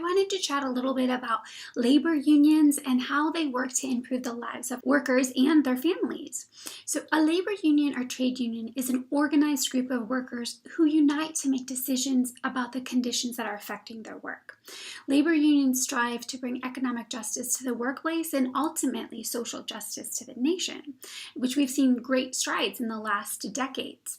wanted to chat a little bit about labor unions and how they work to improve the lives of workers and their families. So a labor union or trade union is an organized group of workers who unite to make decisions about the conditions that are affecting their work. Labor unions strive to bring economic justice to the workplace and ultimately social justice to the nation, which we've seen great strides in the last decades.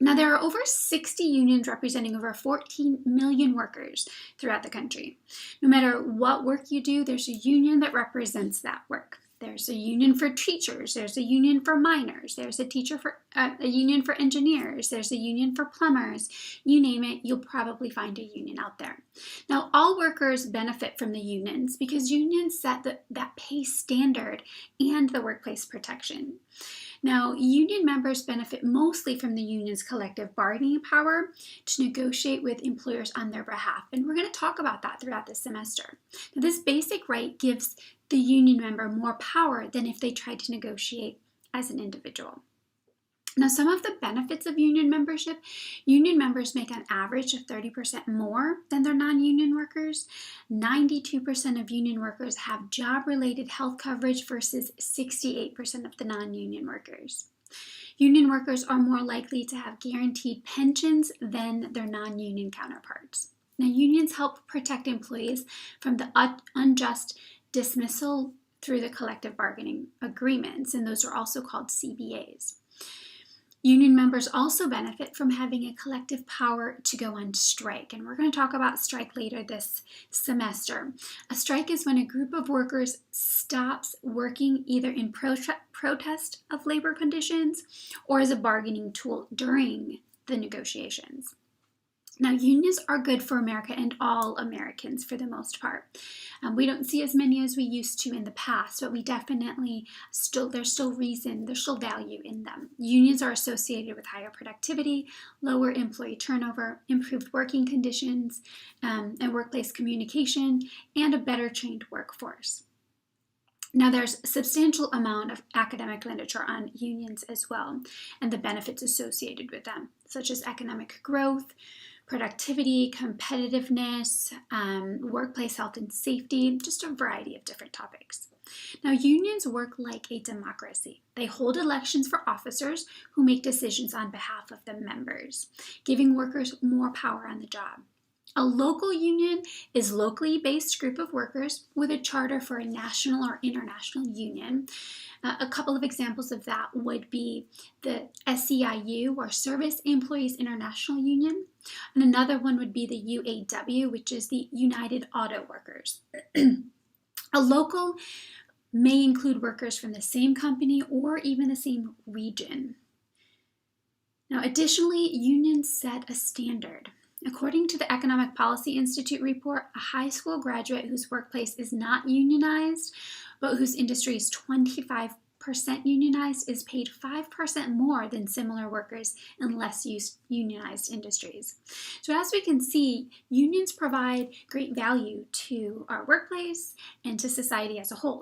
Now, there are over 60 unions representing over 14 million workers throughout the country. No matter what work you do, there's a union that represents that work. There's a union for teachers, there's a union for miners, there's a union for engineers, there's a union for plumbers. You name it, you'll probably find a union out there. Now, all workers benefit from the unions because unions set that pay standard and the workplace protection. Now, union members benefit mostly from the union's collective bargaining power to negotiate with employers on their behalf, and we're going to talk about that throughout this semester. Now, this basic right gives the union member more power than if they tried to negotiate as an individual. Now, some of the benefits of union membership: union members make an average of 30% more than their non-union workers. 92% of union workers have job-related health coverage versus 68% of the non-union workers. Union workers are more likely to have guaranteed pensions than their non-union counterparts. Now, unions help protect employees from the unjust dismissal through the collective bargaining agreements, and those are also called CBAs. Union members also benefit from having a collective power to go on strike, and we're going to talk about strike later this semester. A strike is when a group of workers stops working either in protest of labor conditions or as a bargaining tool during the negotiations. Now, unions are good for America and all Americans for the most part. We don't see as many as we used to in the past, but we definitely there's still value in them. Unions are associated with higher productivity, lower employee turnover, improved working conditions, and workplace communication, and a better trained workforce. Now, there's a substantial amount of academic literature on unions as well, and the benefits associated with them, such as economic growth, productivity, competitiveness, workplace health and safety, just a variety of different topics. Now, unions work like a democracy. They hold elections for officers who make decisions on behalf of the members, giving workers more power on the job. A local union is a locally based group of workers with a charter for a national or international union. A couple of examples of that would be the SEIU, or Service Employees International Union, and another one would be the UAW, which is the United Auto Workers. A local may include workers from the same company or even the same region. Now, additionally, unions set a standard. According to the Economic Policy Institute report, a high school graduate whose workplace is not unionized, but whose industry is 25% unionized, is paid 5% more than similar workers in less unionized industries. So as we can see, unions provide great value to our workplace and to society as a whole.